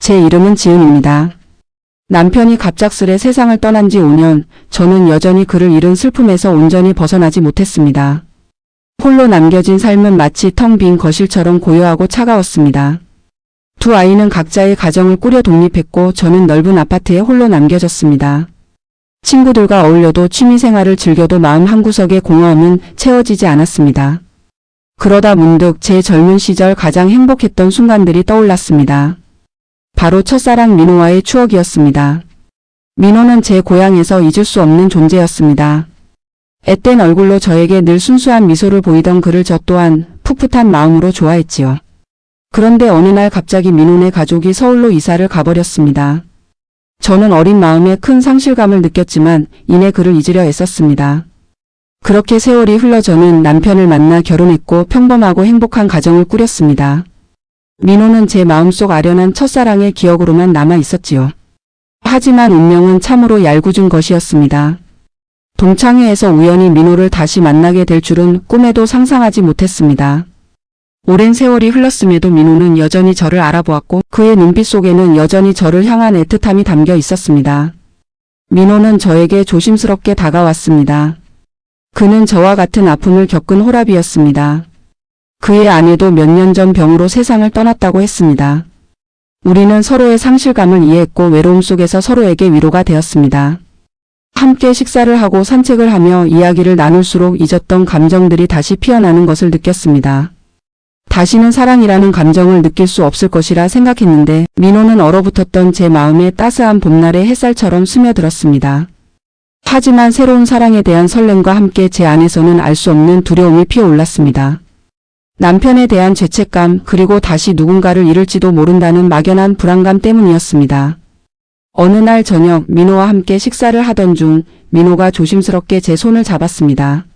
제 이름은 지은입니다. 남편이 갑작스레 세상을 떠난 지 5년, 저는 여전히 그를 잃은 슬픔에서 온전히 벗어나지 못했습니다. 홀로 남겨진 삶은 마치 텅 빈 거실처럼 고요하고 차가웠습니다. 두 아이는 각자의 가정을 꾸려 독립했고 저는 넓은 아파트에 홀로 남겨졌습니다. 친구들과 어울려도 취미생활을 즐겨도 마음 한구석의 공허함은 채워지지 않았습니다. 그러다 문득 제 젊은 시절 가장 행복했던 순간들이 떠올랐습니다. 바로 첫사랑 민호와의 추억이었습니다. 민호는 제 고향에서 잊을 수 없는 존재였습니다. 앳된 얼굴로 저에게 늘 순수한 미소를 보이던 그를 저 또한 풋풋한 마음으로 좋아했지요. 그런데 어느 날 갑자기 민호네 가족이 서울로 이사를 가버렸습니다. 저는 어린 마음에 큰 상실감을 느꼈지만 이내 그를 잊으려 애썼습니다. 그렇게 세월이 흘러 저는 남편을 만나 결혼했고 평범하고 행복한 가정을 꾸렸습니다. 민호는 제 마음속 아련한 첫사랑의 기억으로만 남아 있었지요. 하지만 운명은 참으로 얄궂은 것이었습니다. 동창회에서 우연히 민호를 다시 만나게 될 줄은 꿈에도 상상하지 못했습니다. 오랜 세월이 흘렀음에도 민호는 여전히 저를 알아보았고 그의 눈빛 속에는 여전히 저를 향한 애틋함이 담겨 있었습니다. 민호는 저에게 조심스럽게 다가왔습니다. 그는 저와 같은 아픔을 겪은 호랍이었습니다. 그의 아내도 몇 년 전 병으로 세상을 떠났다고 했습니다. 우리는 서로의 상실감을 이해했고 외로움 속에서 서로에게 위로가 되었습니다. 함께 식사를 하고 산책을 하며 이야기를 나눌수록 잊었던 감정들이 다시 피어나는 것을 느꼈습니다. 다시는 사랑이라는 감정을 느낄 수 없을 것이라 생각했는데 민호는 얼어붙었던 제 마음에 따스한 봄날의 햇살처럼 스며들었습니다. 하지만 새로운 사랑에 대한 설렘과 함께 제 안에서는 알 수 없는 두려움이 피어올랐습니다. 남편에 대한 죄책감 그리고 다시 누군가를 잃을지도 모른다는 막연한 불안감 때문이었습니다. 어느 날 저녁 민호와 함께 식사를 하던 중 민호가 조심스럽게 제 손을 잡았습니다.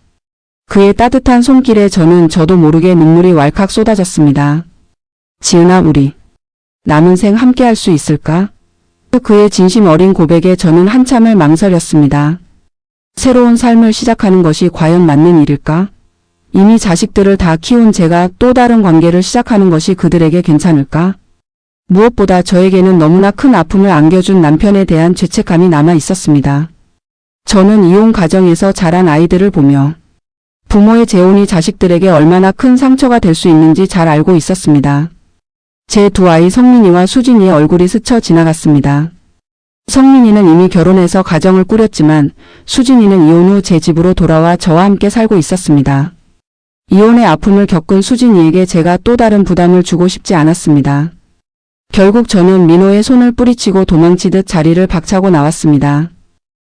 그의 따뜻한 손길에 저도 모르게 눈물이 왈칵 쏟아졌습니다. 지은아 우리 남은 생 함께 할 수 있을까? 그의 진심 어린 고백에 저는 한참을 망설였습니다. 새로운 삶을 시작하는 것이 과연 맞는 일일까? 이미 자식들을 다 키운 제가 또 다른 관계를 시작하는 것이 그들에게 괜찮을까? 무엇보다 저에게는 너무나 큰 아픔을 안겨준 남편에 대한 죄책감이 남아 있었습니다. 저는 이혼 가정에서 자란 아이들을 보며 부모의 재혼이 자식들에게 얼마나 큰 상처가 될 수 있는지 잘 알고 있었습니다. 제 두 아이 성민이와 수진이의 얼굴이 스쳐 지나갔습니다. 성민이는 이미 결혼해서 가정을 꾸렸지만 수진이는 이혼 후 제 집으로 돌아와 저와 함께 살고 있었습니다. 이혼의 아픔을 겪은 수진이에게 제가 또 다른 부담을 주고 싶지 않았습니다. 결국 저는 민호의 손을 뿌리치고 도망치듯 자리를 박차고 나왔습니다.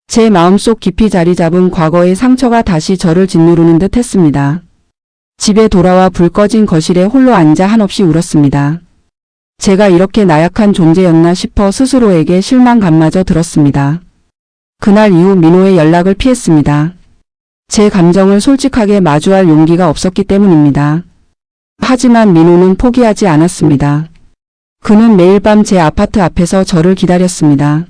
제 마음속 깊이 자리 잡은 과거의 상처가 다시 저를 짓누르는 듯 했습니다. 집에 돌아와 불 꺼진 거실에 홀로 앉아 한없이 울었습니다. 제가 이렇게 나약한 존재였나 싶어 스스로에게 실망감마저 들었습니다. 그날 이후 민호의 연락을 피했습니다. 제 감정을 솔직하게 마주할 용기가 없었기 때문입니다. 하지만 민호는 포기하지 않았습니다. 그는 매일 밤 제 아파트 앞에서 저를 기다렸습니다.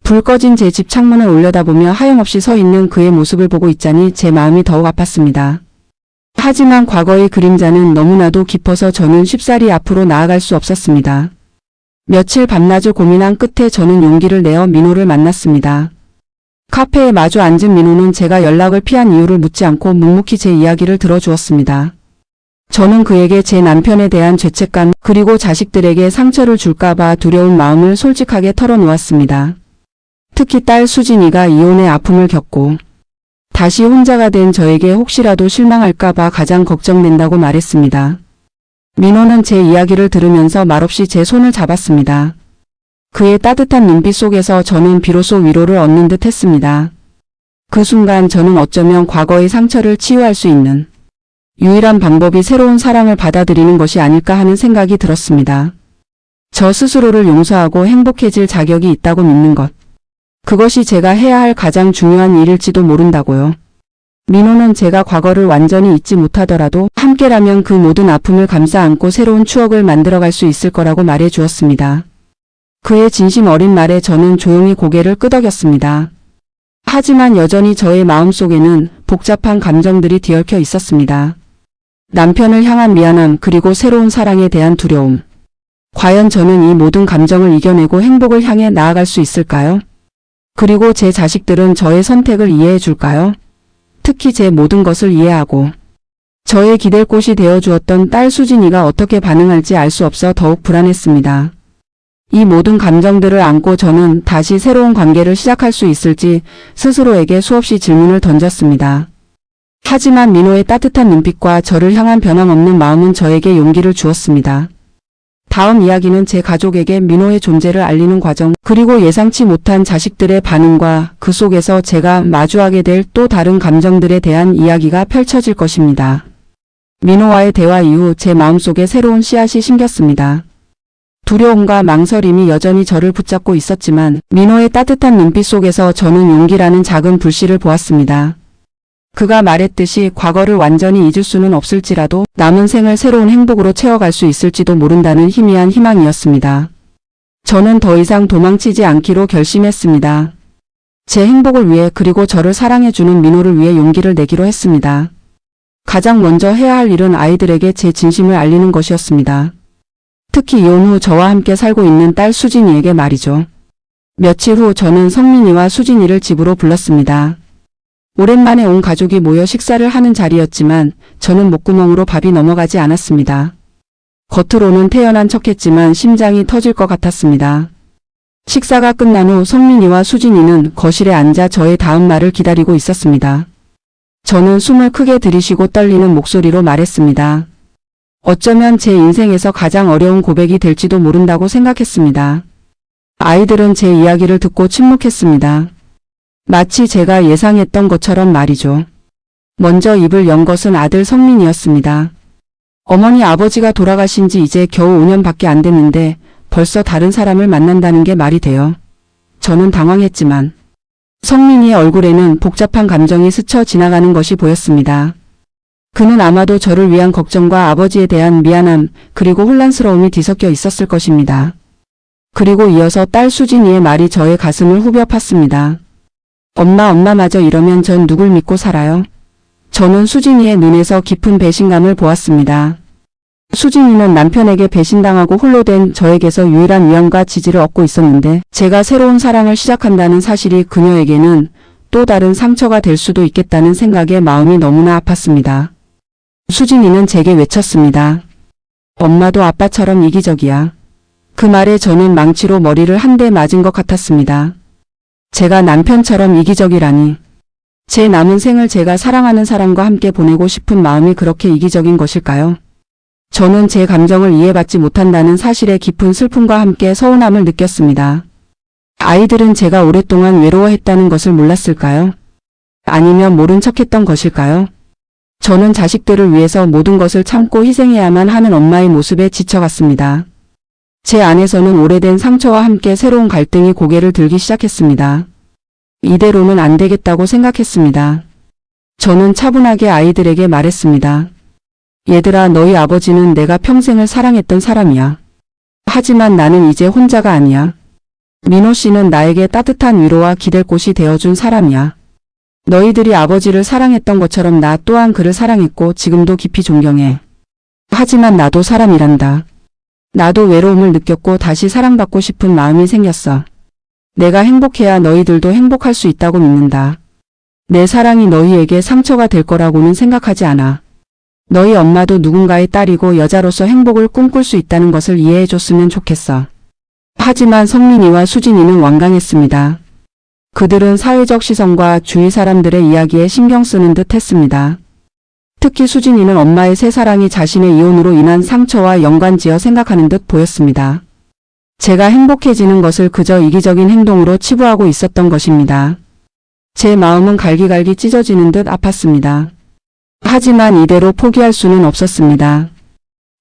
불 꺼진 제 집 창문을 올려다보며 하염없이 서 있는 그의 모습을 보고 있자니 제 마음이 더욱 아팠습니다. 하지만 과거의 그림자는 너무나도 깊어서 저는 쉽사리 앞으로 나아갈 수 없었습니다. 며칠 밤낮을 고민한 끝에 저는 용기를 내어 민호를 만났습니다. 카페에 마주 앉은 민호는 제가 연락을 피한 이유를 묻지 않고 묵묵히 제 이야기를 들어주었습니다. 저는 그에게 제 남편에 대한 죄책감 그리고 자식들에게 상처를 줄까봐 두려운 마음을 솔직하게 털어놓았습니다. 특히 딸 수진이가 이혼의 아픔을 겪고 다시 혼자가 된 저에게 혹시라도 실망할까봐 가장 걱정된다고 말했습니다. 민호는 제 이야기를 들으면서 말없이 제 손을 잡았습니다. 그의 따뜻한 눈빛 속에서 저는 비로소 위로를 얻는 듯 했습니다. 그 순간 저는 어쩌면 과거의 상처를 치유할 수 있는 유일한 방법이 새로운 사랑을 받아들이는 것이 아닐까 하는 생각이 들었습니다. 저 스스로를 용서하고 행복해질 자격이 있다고 믿는 것. 그것이 제가 해야 할 가장 중요한 일일지도 모른다고요. 민호는 제가 과거를 완전히 잊지 못하더라도 함께라면 그 모든 아픔을 감싸 안고 새로운 추억을 만들어갈 수 있을 거라고 말해 주었습니다. 그의 진심 어린 말에 저는 조용히 고개를 끄덕였습니다. 하지만 여전히 저의 마음속에는 복잡한 감정들이 뒤엉켜 있었습니다. 남편을 향한 미안함 그리고 새로운 사랑에 대한 두려움. 과연 저는 이 모든 감정을 이겨내고 행복을 향해 나아갈 수 있을까요? 그리고 제 자식들은 저의 선택을 이해해 줄까요? 특히 제 모든 것을 이해하고 저의 기댈 곳이 되어주었던 딸 수진이가 어떻게 반응할지 알 수 없어 더욱 불안했습니다. 이 모든 감정들을 안고 저는 다시 새로운 관계를 시작할 수 있을지 스스로에게 수없이 질문을 던졌습니다. 하지만 민호의 따뜻한 눈빛과 저를 향한 변함없는 마음은 저에게 용기를 주었습니다. 다음 이야기는 제 가족에게 민호의 존재를 알리는 과정, 그리고 예상치 못한 자식들의 반응과 그 속에서 제가 마주하게 될 또 다른 감정들에 대한 이야기가 펼쳐질 것입니다. 민호와의 대화 이후 제 마음속에 새로운 씨앗이 심겼습니다. 두려움과 망설임이 여전히 저를 붙잡고 있었지만 민호의 따뜻한 눈빛 속에서 저는 용기라는 작은 불씨를 보았습니다. 그가 말했듯이 과거를 완전히 잊을 수는 없을지라도 남은 생을 새로운 행복으로 채워갈 수 있을지도 모른다는 희미한 희망이었습니다. 저는 더 이상 도망치지 않기로 결심했습니다. 제 행복을 위해 그리고 저를 사랑해주는 민호를 위해 용기를 내기로 했습니다. 가장 먼저 해야 할 일은 아이들에게 제 진심을 알리는 것이었습니다. 특히 이혼 후 저와 함께 살고 있는 딸 수진이에게 말이죠. 며칠 후 저는 성민이와 수진이를 집으로 불렀습니다. 오랜만에 온 가족이 모여 식사를 하는 자리였지만 저는 목구멍으로 밥이 넘어가지 않았습니다. 겉으로는 태연한 척했지만 심장이 터질 것 같았습니다. 식사가 끝난 후 성민이와 수진이는 거실에 앉아 저의 다음 말을 기다리고 있었습니다. 저는 숨을 크게 들이쉬고 떨리는 목소리로 말했습니다. 어쩌면 제 인생에서 가장 어려운 고백이 될지도 모른다고 생각했습니다. 아이들은 제 이야기를 듣고 침묵했습니다. 마치 제가 예상했던 것처럼 말이죠. 먼저 입을 연 것은 아들 성민이었습니다. 어머니 아버지가 돌아가신 지 이제 겨우 5년밖에 안 됐는데 벌써 다른 사람을 만난다는 게 말이 돼요. 저는 당황했지만 성민이의 얼굴에는 복잡한 감정이 스쳐 지나가는 것이 보였습니다. 그는 아마도 저를 위한 걱정과 아버지에 대한 미안함 그리고 혼란스러움이 뒤섞여 있었을 것입니다. 그리고 이어서 딸 수진이의 말이 저의 가슴을 후벼 팠습니다. 엄마마저 이러면 전 누굴 믿고 살아요? 저는 수진이의 눈에서 깊은 배신감을 보았습니다. 수진이는 남편에게 배신당하고 홀로 된 저에게서 유일한 위안과 지지를 얻고 있었는데 제가 새로운 사랑을 시작한다는 사실이 그녀에게는 또 다른 상처가 될 수도 있겠다는 생각에 마음이 너무나 아팠습니다. 수진이는 제게 외쳤습니다. 엄마도 아빠처럼 이기적이야. 그 말에 저는 망치로 머리를 한 대 맞은 것 같았습니다. 제가 남편처럼 이기적이라니. 제 남은 생을 제가 사랑하는 사람과 함께 보내고 싶은 마음이 그렇게 이기적인 것일까요? 저는 제 감정을 이해받지 못한다는 사실에 깊은 슬픔과 함께 서운함을 느꼈습니다. 아이들은 제가 오랫동안 외로워했다는 것을 몰랐을까요? 아니면 모른 척했던 것일까요? 저는 자식들을 위해서 모든 것을 참고 희생해야만 하는 엄마의 모습에 지쳐갔습니다. 제 안에서는 오래된 상처와 함께 새로운 갈등이 고개를 들기 시작했습니다. 이대로는 안 되겠다고 생각했습니다. 저는 차분하게 아이들에게 말했습니다. 얘들아, 너희 아버지는 내가 평생을 사랑했던 사람이야. 하지만 나는 이제 혼자가 아니야. 민호 씨는 나에게 따뜻한 위로와 기댈 곳이 되어준 사람이야. 너희들이 아버지를 사랑했던 것처럼 나 또한 그를 사랑했고 지금도 깊이 존경해. 하지만 나도 사람이란다. 나도 외로움을 느꼈고 다시 사랑받고 싶은 마음이 생겼어. 내가 행복해야 너희들도 행복할 수 있다고 믿는다. 내 사랑이 너희에게 상처가 될 거라고는 생각하지 않아. 너희 엄마도 누군가의 딸이고 여자로서 행복을 꿈꿀 수 있다는 것을 이해해줬으면 좋겠어. 하지만 성민이와 수진이는 완강했습니다. 그들은 사회적 시선과 주위 사람들의 이야기에 신경 쓰는 듯 했습니다. 특히 수진이는 엄마의 새 사랑이 자신의 이혼으로 인한 상처와 연관지어 생각하는 듯 보였습니다. 제가 행복해지는 것을 그저 이기적인 행동으로 치부하고 있었던 것입니다. 제 마음은 갈기갈기 찢어지는 듯 아팠습니다. 하지만 이대로 포기할 수는 없었습니다.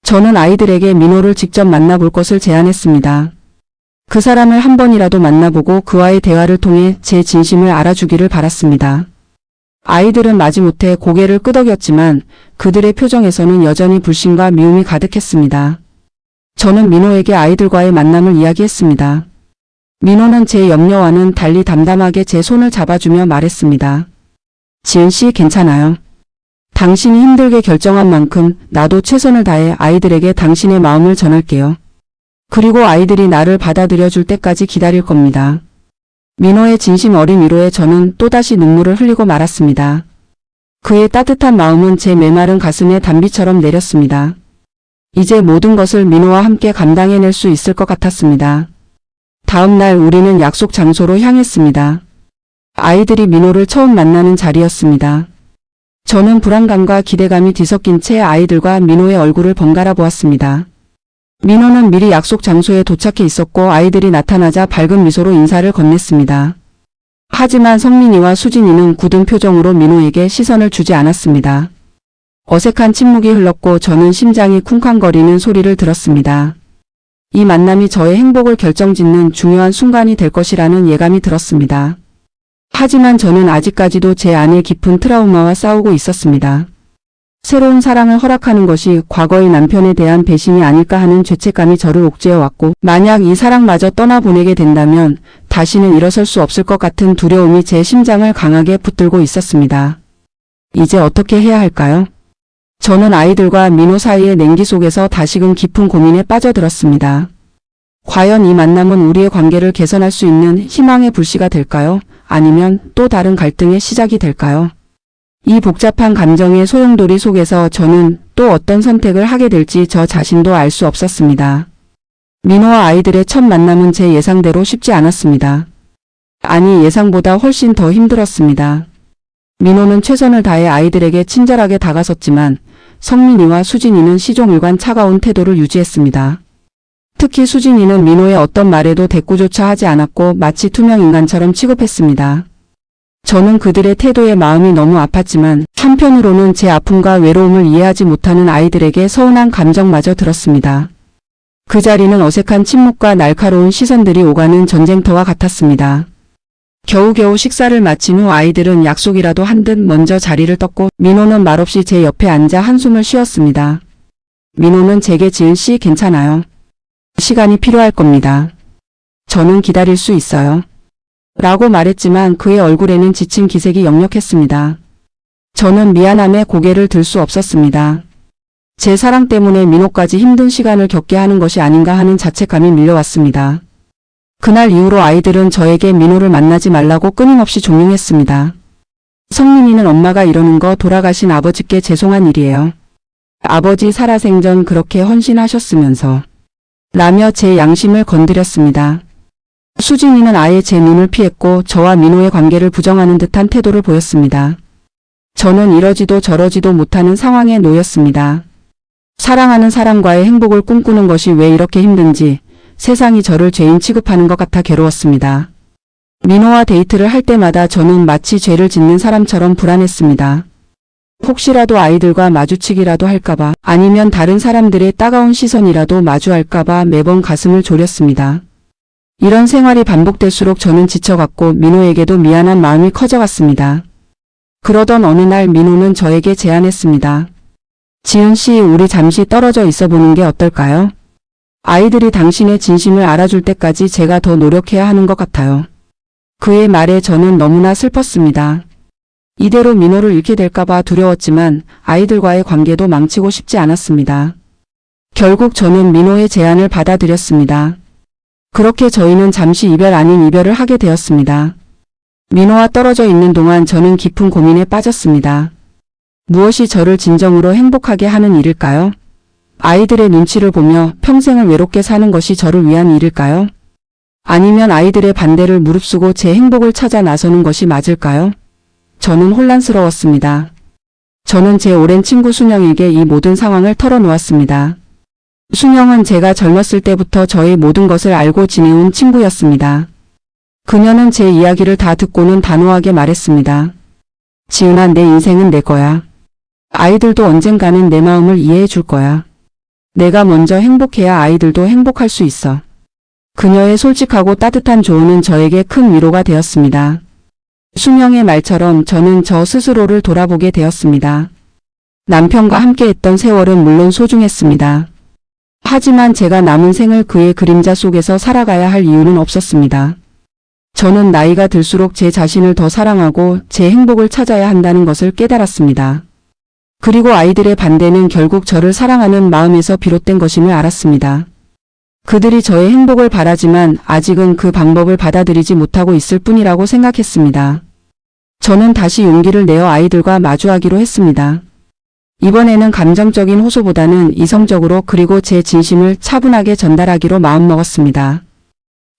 저는 아이들에게 민호를 직접 만나볼 것을 제안했습니다. 그 사람을 한 번이라도 만나보고 그와의 대화를 통해 제 진심을 알아주기를 바랐습니다. 아이들은 마지못해 고개를 끄덕였지만 그들의 표정에서는 여전히 불신과 미움이 가득했습니다. 저는 민호에게 아이들과의 만남을 이야기했습니다. 민호는 제 염려와는 달리 담담하게 제 손을 잡아주며 말했습니다. 지은 씨, 괜찮아요. 당신이 힘들게 결정한 만큼 나도 최선을 다해 아이들에게 당신의 마음을 전할게요. 그리고 아이들이 나를 받아들여 줄 때까지 기다릴 겁니다. 민호의 진심 어린 위로에 저는 또다시 눈물을 흘리고 말았습니다. 그의 따뜻한 마음은 제 메마른 가슴에 단비처럼 내렸습니다. 이제 모든 것을 민호와 함께 감당해낼 수 있을 것 같았습니다. 다음 날 우리는 약속 장소로 향했습니다. 아이들이 민호를 처음 만나는 자리였습니다. 저는 불안감과 기대감이 뒤섞인 채 아이들과 민호의 얼굴을 번갈아 보았습니다. 민호는 미리 약속 장소에 도착해 있었고 아이들이 나타나자 밝은 미소로 인사를 건넸습니다. 하지만 성민이와 수진이는 굳은 표정으로 민호에게 시선을 주지 않았습니다. 어색한 침묵이 흘렀고 저는 심장이 쿵쾅거리는 소리를 들었습니다. 이 만남이 저의 행복을 결정짓는 중요한 순간이 될 것이라는 예감이 들었습니다. 하지만 저는 아직까지도 제 안에 깊은 트라우마와 싸우고 있었습니다. 새로운 사랑을 허락하는 것이 과거의 남편에 대한 배신이 아닐까 하는 죄책감이 저를 옥죄어왔고 만약 이 사랑마저 떠나보내게 된다면 다시는 일어설 수 없을 것 같은 두려움이 제 심장을 강하게 붙들고 있었습니다. 이제 어떻게 해야 할까요? 저는 아이들과 민호 사이의 냉기 속에서 다시금 깊은 고민에 빠져들었습니다. 과연 이 만남은 우리의 관계를 개선할 수 있는 희망의 불씨가 될까요? 아니면 또 다른 갈등의 시작이 될까요? 이 복잡한 감정의 소용돌이 속에서 저는 또 어떤 선택을 하게 될지 저 자신도 알 수 없었습니다. 민호와 아이들의 첫 만남은 제 예상대로 쉽지 않았습니다. 아니, 예상보다 훨씬 더 힘들었습니다. 민호는 최선을 다해 아이들에게 친절하게 다가섰지만 성민이와 수진이는 시종일관 차가운 태도를 유지했습니다. 특히 수진이는 민호의 어떤 말에도 대꾸조차 하지 않았고 마치 투명 인간처럼 취급했습니다. 저는 그들의 태도에 마음이 너무 아팠지만 한편으로는 제 아픔과 외로움을 이해하지 못하는 아이들에게 서운한 감정마저 들었습니다. 그 자리는 어색한 침묵과 날카로운 시선들이 오가는 전쟁터와 같았습니다. 겨우겨우 식사를 마친 후 아이들은 약속이라도 한 듯 먼저 자리를 떴고 민호는 말없이 제 옆에 앉아 한숨을 쉬었습니다. 민호는 제게 지은 씨 괜찮아요. 시간이 필요할 겁니다. 저는 기다릴 수 있어요. 라고 말했지만 그의 얼굴에는 지친 기색이 역력했습니다. 저는 미안함에 고개를 들 수 없었습니다. 제 사랑 때문에 민호까지 힘든 시간을 겪게 하는 것이 아닌가 하는 자책감이 밀려왔습니다. 그날 이후로 아이들은 저에게 민호를 만나지 말라고 끊임없이 종용했습니다. 성민이는 엄마가 이러는 거 돌아가신 아버지께 죄송한 일이에요. 아버지 살아생전 그렇게 헌신하셨으면서 라며 제 양심을 건드렸습니다. 수진이는 아예 제 눈을 피했고 저와 민호의 관계를 부정하는 듯한 태도를 보였습니다. 저는 이러지도 저러지도 못하는 상황에 놓였습니다. 사랑하는 사람과의 행복을 꿈꾸는 것이 왜 이렇게 힘든지 세상이 저를 죄인 취급하는 것 같아 괴로웠습니다. 민호와 데이트를 할 때마다 저는 마치 죄를 짓는 사람처럼 불안했습니다. 혹시라도 아이들과 마주치기라도 할까봐 아니면 다른 사람들의 따가운 시선이라도 마주할까봐 매번 가슴을 졸였습니다. 이런 생활이 반복될수록 저는 지쳐갔고 민호에게도 미안한 마음이 커져갔습니다. 그러던 어느 날 민호는 저에게 제안했습니다. 지은 씨, 우리 잠시 떨어져 있어 보는 게 어떨까요? 아이들이 당신의 진심을 알아줄 때까지 제가 더 노력해야 하는 것 같아요. 그의 말에 저는 너무나 슬펐습니다. 이대로 민호를 잃게 될까봐 두려웠지만 아이들과의 관계도 망치고 싶지 않았습니다. 결국 저는 민호의 제안을 받아들였습니다. 그렇게 저희는 잠시 이별 아닌 이별을 하게 되었습니다. 민호와 떨어져 있는 동안 저는 깊은 고민에 빠졌습니다. 무엇이 저를 진정으로 행복하게 하는 일일까요? 아이들의 눈치를 보며 평생을 외롭게 사는 것이 저를 위한 일일까요? 아니면 아이들의 반대를 무릅쓰고 제 행복을 찾아 나서는 것이 맞을까요? 저는 혼란스러웠습니다. 저는 제 오랜 친구 순영에게 이 모든 상황을 털어놓았습니다. 순영은 제가 젊었을 때부터 저의 모든 것을 알고 지내온 친구였습니다. 그녀는 제 이야기를 다 듣고는 단호하게 말했습니다. 지은아, 내 인생은 내 거야. 아이들도 언젠가는 내 마음을 이해해 줄 거야. 내가 먼저 행복해야 아이들도 행복할 수 있어. 그녀의 솔직하고 따뜻한 조언은 저에게 큰 위로가 되었습니다. 순영의 말처럼 저는 저 스스로를 돌아보게 되었습니다. 남편과 함께했던 세월은 물론 소중했습니다. 하지만 제가 남은 생을 그의 그림자 속에서 살아가야 할 이유는 없었습니다. 저는 나이가 들수록 제 자신을 더 사랑하고 제 행복을 찾아야 한다는 것을 깨달았습니다. 그리고 아이들의 반대는 결국 저를 사랑하는 마음에서 비롯된 것임을 알았습니다. 그들이 저의 행복을 바라지만 아직은 그 방법을 받아들이지 못하고 있을 뿐이라고 생각했습니다. 저는 다시 용기를 내어 아이들과 마주하기로 했습니다. 이번에는 감정적인 호소보다는 이성적으로 그리고 제 진심을 차분하게 전달하기로 마음먹었습니다.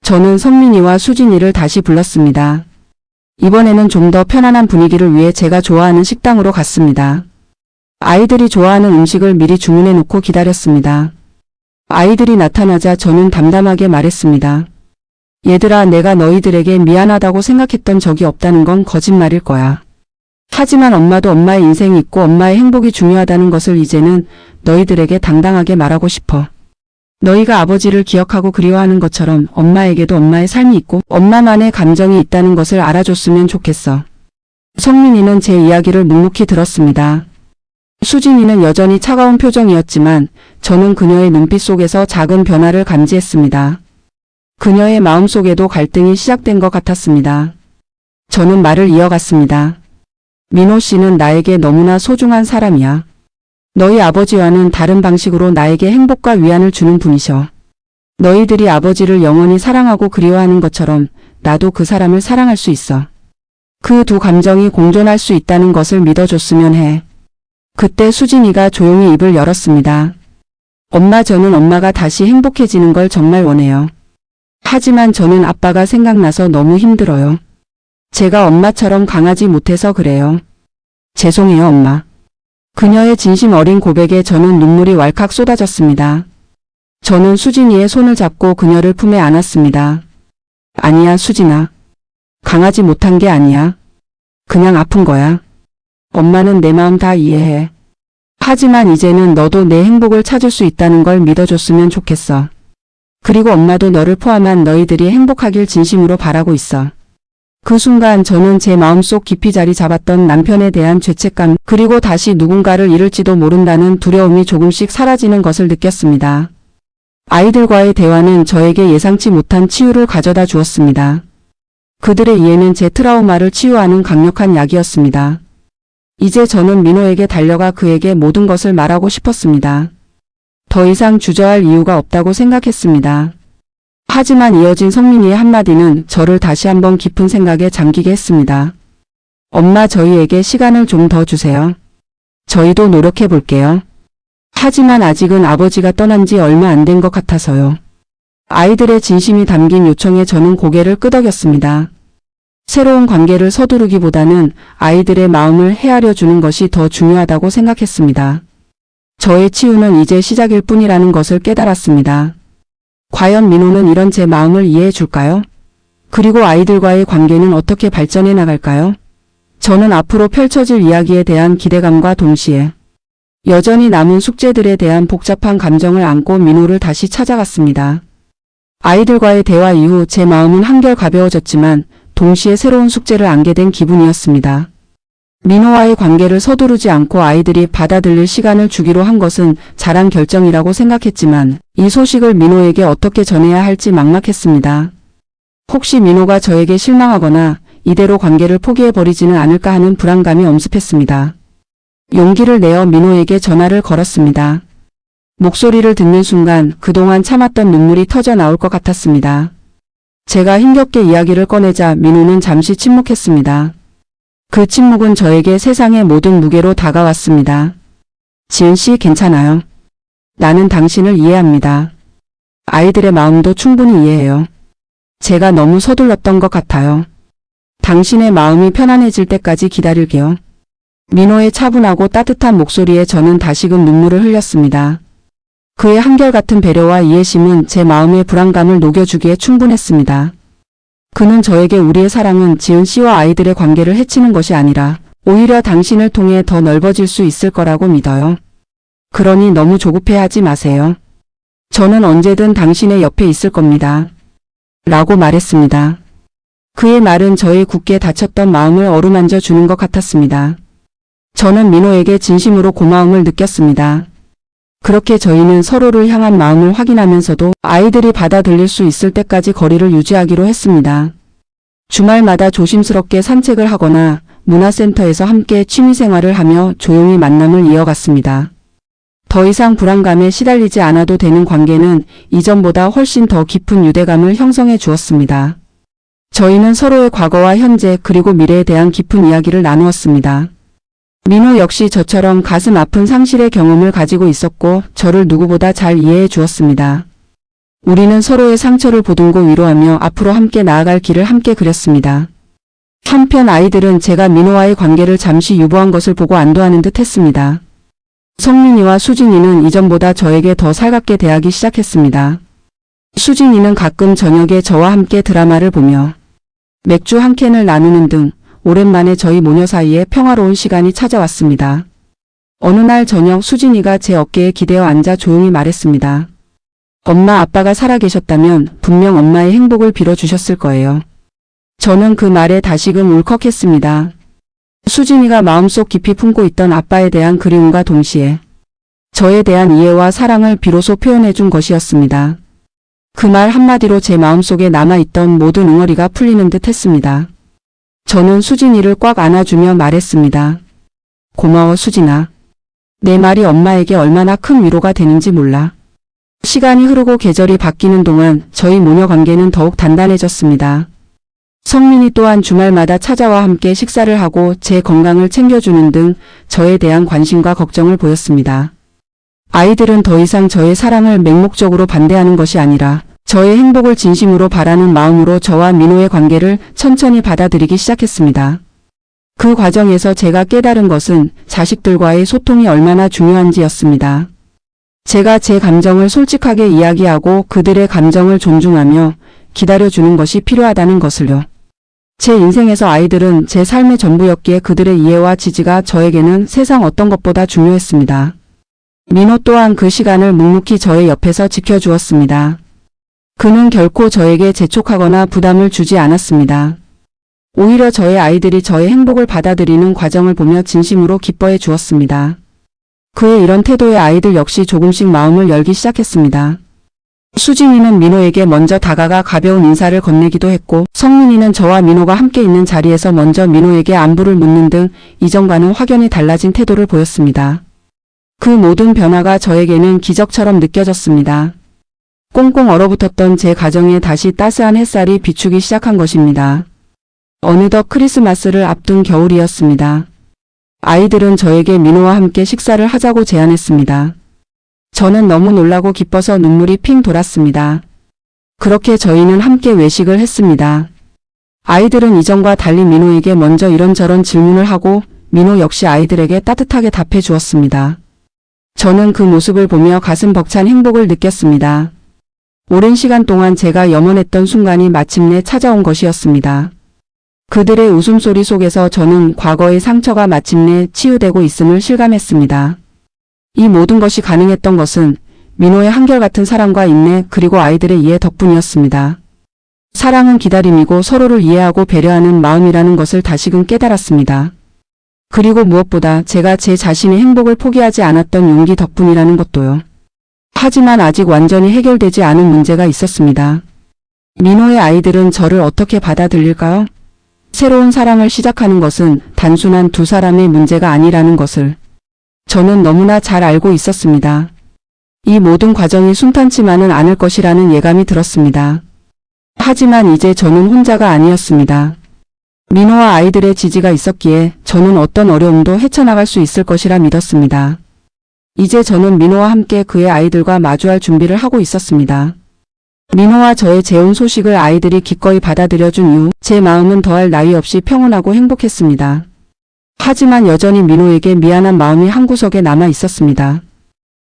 저는 성민이와 수진이를 다시 불렀습니다. 이번에는 좀 더 편안한 분위기를 위해 제가 좋아하는 식당으로 갔습니다. 아이들이 좋아하는 음식을 미리 주문해 놓고 기다렸습니다. 아이들이 나타나자 저는 담담하게 말했습니다. 얘들아, 내가 너희들에게 미안하다고 생각했던 적이 없다는 건 거짓말일 거야. 하지만 엄마도 엄마의 인생이 있고 엄마의 행복이 중요하다는 것을 이제는 너희들에게 당당하게 말하고 싶어. 너희가 아버지를 기억하고 그리워하는 것처럼 엄마에게도 엄마의 삶이 있고 엄마만의 감정이 있다는 것을 알아줬으면 좋겠어. 성민이는 제 이야기를 묵묵히 들었습니다. 수진이는 여전히 차가운 표정이었지만 저는 그녀의 눈빛 속에서 작은 변화를 감지했습니다. 그녀의 마음속에도 갈등이 시작된 것 같았습니다. 저는 말을 이어갔습니다. 민호 씨는 나에게 너무나 소중한 사람이야. 너희 아버지와는 다른 방식으로 나에게 행복과 위안을 주는 분이셔. 너희들이 아버지를 영원히 사랑하고 그리워하는 것처럼 나도 그 사람을 사랑할 수 있어. 그 두 감정이 공존할 수 있다는 것을 믿어줬으면 해. 그때 수진이가 조용히 입을 열었습니다. 엄마, 저는 엄마가 다시 행복해지는 걸 정말 원해요. 하지만 저는 아빠가 생각나서 너무 힘들어요. 제가 엄마처럼 강하지 못해서 그래요. 죄송해요, 엄마. 그녀의 진심 어린 고백에 저는 눈물이 왈칵 쏟아졌습니다. 저는 수진이의 손을 잡고 그녀를 품에 안았습니다. 아니야, 수진아. 강하지 못한 게 아니야. 그냥 아픈 거야. 엄마는 내 마음 다 이해해. 하지만 이제는 너도 내 행복을 찾을 수 있다는 걸 믿어줬으면 좋겠어. 그리고 엄마도 너를 포함한 너희들이 행복하길 진심으로 바라고 있어. 그 순간 저는 제 마음속 깊이 자리 잡았던 남편에 대한 죄책감 그리고 다시 누군가를 잃을지도 모른다는 두려움이 조금씩 사라지는 것을 느꼈습니다. 아이들과의 대화는 저에게 예상치 못한 치유를 가져다 주었습니다. 그들의 이해는 제 트라우마를 치유하는 강력한 약이었습니다. 이제 저는 민호에게 달려가 그에게 모든 것을 말하고 싶었습니다. 더 이상 주저할 이유가 없다고 생각했습니다. 하지만 이어진 성민이의 한마디는 저를 다시 한번 깊은 생각에 잠기게 했습니다. 엄마, 저희에게 시간을 좀 더 주세요. 저희도 노력해 볼게요. 하지만 아직은 아버지가 떠난 지 얼마 안 된 것 같아서요. 아이들의 진심이 담긴 요청에 저는 고개를 끄덕였습니다. 새로운 관계를 서두르기보다는 아이들의 마음을 헤아려 주는 것이 더 중요하다고 생각했습니다. 저의 치유는 이제 시작일 뿐이라는 것을 깨달았습니다. 과연 민호는 이런 제 마음을 이해해 줄까요? 그리고 아이들과의 관계는 어떻게 발전해 나갈까요? 저는 앞으로 펼쳐질 이야기에 대한 기대감과 동시에 여전히 남은 숙제들에 대한 복잡한 감정을 안고 민호를 다시 찾아갔습니다. 아이들과의 대화 이후 제 마음은 한결 가벼워졌지만 동시에 새로운 숙제를 안게 된 기분이었습니다. 민호와의 관계를 서두르지 않고 아이들이 받아들일 시간을 주기로 한 것은 잘한 결정이라고 생각했지만 이 소식을 민호에게 어떻게 전해야 할지 막막했습니다. 혹시 민호가 저에게 실망하거나 이대로 관계를 포기해버리지는 않을까 하는 불안감이 엄습했습니다. 용기를 내어 민호에게 전화를 걸었습니다. 목소리를 듣는 순간 그동안 참았던 눈물이 터져 나올 것 같았습니다. 제가 힘겹게 이야기를 꺼내자 민호는 잠시 침묵했습니다. 그 침묵은 저에게 세상의 모든 무게로 다가왔습니다. 지은 씨, 괜찮아요. 나는 당신을 이해합니다. 아이들의 마음도 충분히 이해해요. 제가 너무 서둘렀던 것 같아요. 당신의 마음이 편안해질 때까지 기다릴게요. 민호의 차분하고 따뜻한 목소리에 저는 다시금 눈물을 흘렸습니다. 그의 한결같은 배려와 이해심은 제 마음의 불안감을 녹여주기에 충분했습니다. 그는 저에게 우리의 사랑은 지은 씨와 아이들의 관계를 해치는 것이 아니라 오히려 당신을 통해 더 넓어질 수 있을 거라고 믿어요. 그러니 너무 조급해하지 마세요. 저는 언제든 당신의 옆에 있을 겁니다. 라고 말했습니다. 그의 말은 저의 굳게 닫혔던 마음을 어루만져 주는 것 같았습니다. 저는 민호에게 진심으로 고마움을 느꼈습니다. 그렇게 저희는 서로를 향한 마음을 확인하면서도 아이들이 받아들일 수 있을 때까지 거리를 유지하기로 했습니다. 주말마다 조심스럽게 산책을 하거나 문화센터에서 함께 취미생활을 하며 조용히 만남을 이어갔습니다. 더 이상 불안감에 시달리지 않아도 되는 관계는 이전보다 훨씬 더 깊은 유대감을 형성해 주었습니다. 저희는 서로의 과거와 현재 그리고 미래에 대한 깊은 이야기를 나누었습니다. 민호 역시 저처럼 가슴 아픈 상실의 경험을 가지고 있었고 저를 누구보다 잘 이해해 주었습니다. 우리는 서로의 상처를 보듬고 위로하며 앞으로 함께 나아갈 길을 함께 그렸습니다. 한편 아이들은 제가 민호와의 관계를 잠시 유보한 것을 보고 안도하는 듯 했습니다. 성민이와 수진이는 이전보다 저에게 더 살갑게 대하기 시작했습니다. 수진이는 가끔 저녁에 저와 함께 드라마를 보며 맥주 한 캔을 나누는 등 오랜만에 저희 모녀 사이에 평화로운 시간이 찾아왔습니다. 어느 날 저녁 수진이가 제 어깨에 기대어 앉아 조용히 말했습니다. 엄마 아빠가 살아계셨다면 분명 엄마의 행복을 빌어주셨을 거예요. 저는 그 말에 다시금 울컥했습니다. 수진이가 마음속 깊이 품고 있던 아빠에 대한 그리움과 동시에 저에 대한 이해와 사랑을 비로소 표현해 준 것이었습니다. 그 말 한마디로 제 마음속에 남아있던 모든 응어리가 풀리는 듯 했습니다. 저는 수진이를 꽉 안아주며 말했습니다. 고마워 수진아. 내 말이 엄마에게 얼마나 큰 위로가 되는지 몰라. 시간이 흐르고 계절이 바뀌는 동안 저희 모녀 관계는 더욱 단단해졌습니다. 성민이 또한 주말마다 찾아와 함께 식사를 하고 제 건강을 챙겨주는 등 저에 대한 관심과 걱정을 보였습니다. 아이들은 더 이상 저의 사랑을 맹목적으로 반대하는 것이 아니라 저의 행복을 진심으로 바라는 마음으로 저와 민호의 관계를 천천히 받아들이기 시작했습니다. 그 과정에서 제가 깨달은 것은 자식들과의 소통이 얼마나 중요한지였습니다. 제가 제 감정을 솔직하게 이야기하고 그들의 감정을 존중하며 기다려주는 것이 필요하다는 것을요. 제 인생에서 아이들은 제 삶의 전부였기에 그들의 이해와 지지가 저에게는 세상 어떤 것보다 중요했습니다. 민호 또한 그 시간을 묵묵히 저의 옆에서 지켜주었습니다. 그는 결코 저에게 재촉하거나 부담을 주지 않았습니다. 오히려 저의 아이들이 저의 행복을 받아들이는 과정을 보며 진심으로 기뻐해 주었습니다. 그의 이런 태도에 아이들 역시 조금씩 마음을 열기 시작했습니다. 수진이는 민호에게 먼저 다가가 가벼운 인사를 건네기도 했고 성민이는 저와 민호가 함께 있는 자리에서 먼저 민호에게 안부를 묻는 등 이전과는 확연히 달라진 태도를 보였습니다. 그 모든 변화가 저에게는 기적처럼 느껴졌습니다. 꽁꽁 얼어붙었던 제 가정에 다시 따스한 햇살이 비추기 시작한 것입니다. 어느덧 크리스마스를 앞둔 겨울이었습니다. 아이들은 저에게 민호와 함께 식사를 하자고 제안했습니다. 저는 너무 놀라고 기뻐서 눈물이 핑 돌았습니다. 그렇게 저희는 함께 외식을 했습니다. 아이들은 이전과 달리 민호에게 먼저 이런저런 질문을 하고 민호 역시 아이들에게 따뜻하게 답해 주었습니다. 저는 그 모습을 보며 가슴 벅찬 행복을 느꼈습니다. 오랜 시간 동안 제가 염원했던 순간이 마침내 찾아온 것이었습니다. 그들의 웃음소리 속에서 저는 과거의 상처가 마침내 치유되고 있음을 실감했습니다. 이 모든 것이 가능했던 것은 민호의 한결같은 사랑과 인내 그리고 아이들의 이해 덕분이었습니다. 사랑은 기다림이고 서로를 이해하고 배려하는 마음이라는 것을 다시금 깨달았습니다. 그리고 무엇보다 제가 제 자신의 행복을 포기하지 않았던 용기 덕분이라는 것도요. 하지만 아직 완전히 해결되지 않은 문제가 있었습니다. 민호의 아이들은 저를 어떻게 받아들일까요? 새로운 사랑을 시작하는 것은 단순한 두 사람의 문제가 아니라는 것을 저는 너무나 잘 알고 있었습니다. 이 모든 과정이 순탄치만은 않을 것이라는 예감이 들었습니다. 하지만 이제 저는 혼자가 아니었습니다. 민호와 아이들의 지지가 있었기에 저는 어떤 어려움도 헤쳐나갈 수 있을 것이라 믿었습니다. 이제 저는 민호와 함께 그의 아이들과 마주할 준비를 하고 있었습니다. 민호와 저의 재혼 소식을 아이들이 기꺼이 받아들여준 이후 제 마음은 더할 나위 없이 평온하고 행복했습니다. 하지만 여전히 민호에게 미안한 마음이 한구석에 남아 있었습니다.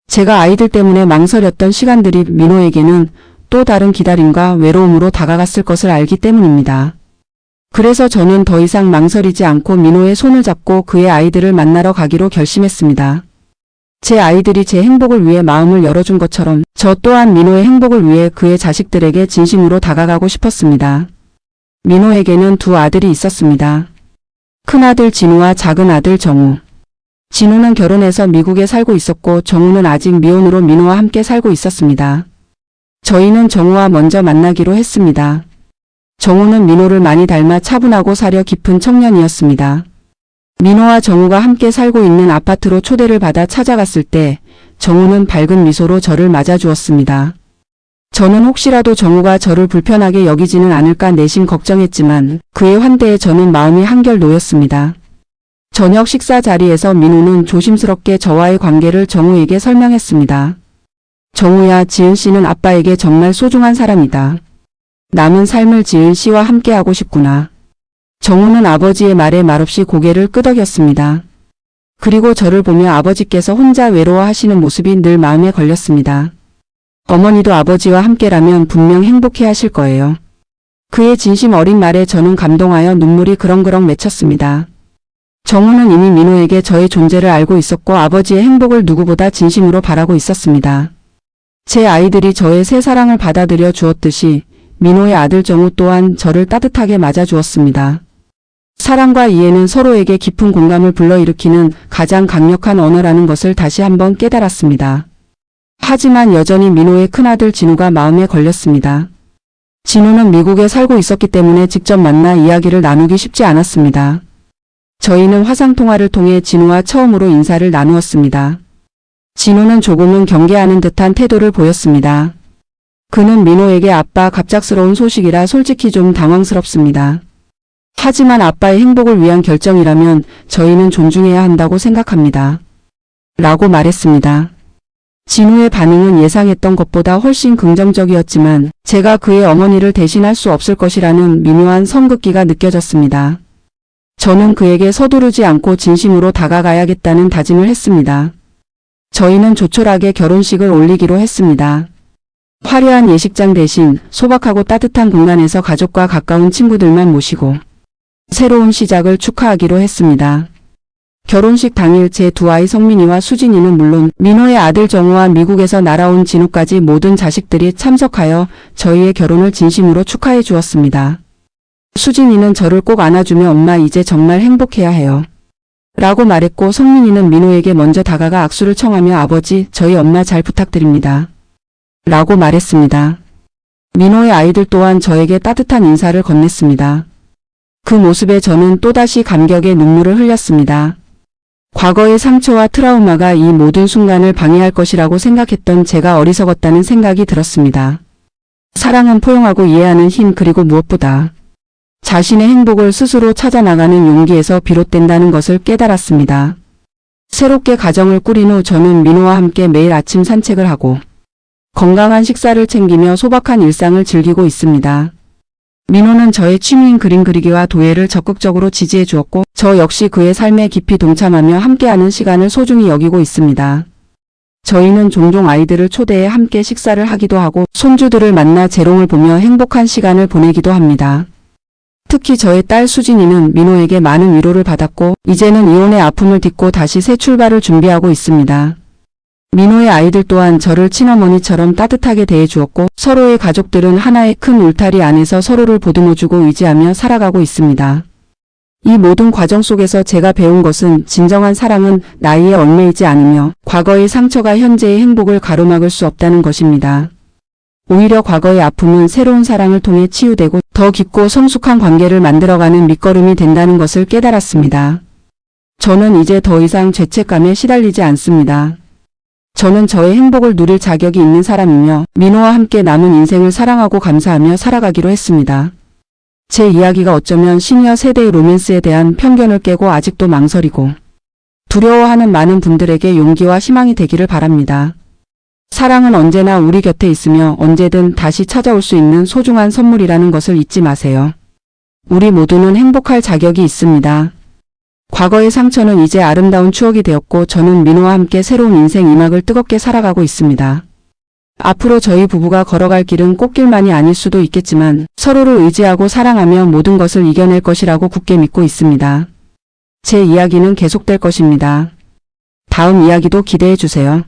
제가 아이들 때문에 망설였던 시간들이 민호에게는 또 다른 기다림과 외로움으로 다가갔을 것을 알기 때문입니다. 그래서 저는 더 이상 망설이지 않고 민호의 손을 잡고 그의 아이들을 만나러 가기로 결심했습니다. 제 아이들이 제 행복을 위해 마음을 열어준 것처럼 저 또한 민호의 행복을 위해 그의 자식들에게 진심으로 다가가고 싶었습니다. 민호에게는 두 아들이 있었습니다. 큰아들 진우와 작은아들 정우. 진우는 결혼해서 미국에 살고 있었고 정우는 아직 미혼으로 민호와 함께 살고 있었습니다. 저희는 정우와 먼저 만나기로 했습니다. 정우는 민호를 많이 닮아 차분하고 사려 깊은 청년이었습니다. 민호와 정우가 함께 살고 있는 아파트로 초대를 받아 찾아갔을 때 정우는 밝은 미소로 저를 맞아주었습니다. 저는 혹시라도 정우가 저를 불편하게 여기지는 않을까 내심 걱정했지만 그의 환대에 저는 마음이 한결 놓였습니다. 저녁 식사 자리에서 민호는 조심스럽게 저와의 관계를 정우에게 설명했습니다. 정우야, 지은 씨는 아빠에게 정말 소중한 사람이다. 남은 삶을 지은 씨와 함께하고 싶구나. 정우는 아버지의 말에 말없이 고개를 끄덕였습니다. 그리고 저를 보며 아버지께서 혼자 외로워하시는 모습이 늘 마음에 걸렸습니다. 어머니도 아버지와 함께라면 분명 행복해 하실 거예요. 그의 진심 어린 말에 저는 감동하여 눈물이 그렁그렁 맺혔습니다. 정우는 이미 민호에게 저의 존재를 알고 있었고 아버지의 행복을 누구보다 진심으로 바라고 있었습니다. 제 아이들이 저의 새 사랑을 받아들여 주었듯이 민호의 아들 정우 또한 저를 따뜻하게 맞아주었습니다. 사랑과 이해는 서로에게 깊은 공감을 불러일으키는 가장 강력한 언어라는 것을 다시 한번 깨달았습니다. 하지만 여전히 민호의 큰아들 진우가 마음에 걸렸습니다. 진우는 미국에 살고 있었기 때문에 직접 만나 이야기를 나누기 쉽지 않았습니다. 저희는 화상통화를 통해 진우와 처음으로 인사를 나누었습니다. 진우는 조금은 경계하는 듯한 태도를 보였습니다. 그는 민호에게 아빠 갑작스러운 소식이라 솔직히 좀 당황스럽습니다. 하지만 아빠의 행복을 위한 결정이라면 저희는 존중해야 한다고 생각합니다. 라고 말했습니다. 진우의 반응은 예상했던 것보다 훨씬 긍정적이었지만 제가 그의 어머니를 대신할 수 없을 것이라는 미묘한 성급기가 느껴졌습니다. 저는 그에게 서두르지 않고 진심으로 다가가야겠다는 다짐을 했습니다. 저희는 조촐하게 결혼식을 올리기로 했습니다. 화려한 예식장 대신 소박하고 따뜻한 공간에서 가족과 가까운 친구들만 모시고 새로운 시작을 축하하기로 했습니다. 결혼식 당일 제 두 아이 성민이와 수진이는 물론 민호의 아들 정우와 미국에서 날아온 진우까지 모든 자식들이 참석하여 저희의 결혼을 진심으로 축하해 주었습니다. 수진이는 저를 꼭 안아주며 엄마 이제 정말 행복해야 해요. 라고 말했고 성민이는 민호에게 먼저 다가가 악수를 청하며 아버지 저희 엄마 잘 부탁드립니다. 라고 말했습니다. 민호의 아이들 또한 저에게 따뜻한 인사를 건넸습니다. 그 모습에 저는 또다시 감격의 눈물을 흘렸습니다. 과거의 상처와 트라우마가 이 모든 순간을 방해할 것이라고 생각했던 제가 어리석었다는 생각이 들었습니다. 사랑은 포용하고 이해하는 힘 그리고 무엇보다 자신의 행복을 스스로 찾아나가는 용기에서 비롯된다는 것을 깨달았습니다. 새롭게 가정을 꾸린 후 저는 민호와 함께 매일 아침 산책을 하고 건강한 식사를 챙기며 소박한 일상을 즐기고 있습니다. 민호는 저의 취미인 그림 그리기와 도예를 적극적으로 지지해 주었고 저 역시 그의 삶에 깊이 동참하며 함께하는 시간을 소중히 여기고 있습니다. 저희는 종종 아이들을 초대해 함께 식사를 하기도 하고 손주들을 만나 재롱을 보며 행복한 시간을 보내기도 합니다. 특히 저의 딸 수진이는 민호에게 많은 위로를 받았고 이제는 이혼의 아픔을 딛고 다시 새 출발을 준비하고 있습니다. 민호의 아이들 또한 저를 친어머니처럼 따뜻하게 대해주었고 서로의 가족들은 하나의 큰 울타리 안에서 서로를 보듬어주고 의지하며 살아가고 있습니다. 이 모든 과정 속에서 제가 배운 것은 진정한 사랑은 나이에 얽매이지 않으며 과거의 상처가 현재의 행복을 가로막을 수 없다는 것입니다. 오히려 과거의 아픔은 새로운 사랑을 통해 치유되고 더 깊고 성숙한 관계를 만들어가는 밑거름이 된다는 것을 깨달았습니다. 저는 이제 더 이상 죄책감에 시달리지 않습니다. 저는 저의 행복을 누릴 자격이 있는 사람이며 민호와 함께 남은 인생을 사랑하고 감사하며 살아가기로 했습니다. 제 이야기가 어쩌면 시니어 세대의 로맨스에 대한 편견을 깨고 아직도 망설이고 두려워하는 많은 분들에게 용기와 희망이 되기를 바랍니다. 사랑은 언제나 우리 곁에 있으며 언제든 다시 찾아올 수 있는 소중한 선물이라는 것을 잊지 마세요. 우리 모두는 행복할 자격이 있습니다. 과거의 상처는 이제 아름다운 추억이 되었고 저는 민호와 함께 새로운 인생 2막을 뜨겁게 살아가고 있습니다. 앞으로 저희 부부가 걸어갈 길은 꽃길만이 아닐 수도 있겠지만 서로를 의지하고 사랑하며 모든 것을 이겨낼 것이라고 굳게 믿고 있습니다. 제 이야기는 계속될 것입니다. 다음 이야기도 기대해 주세요.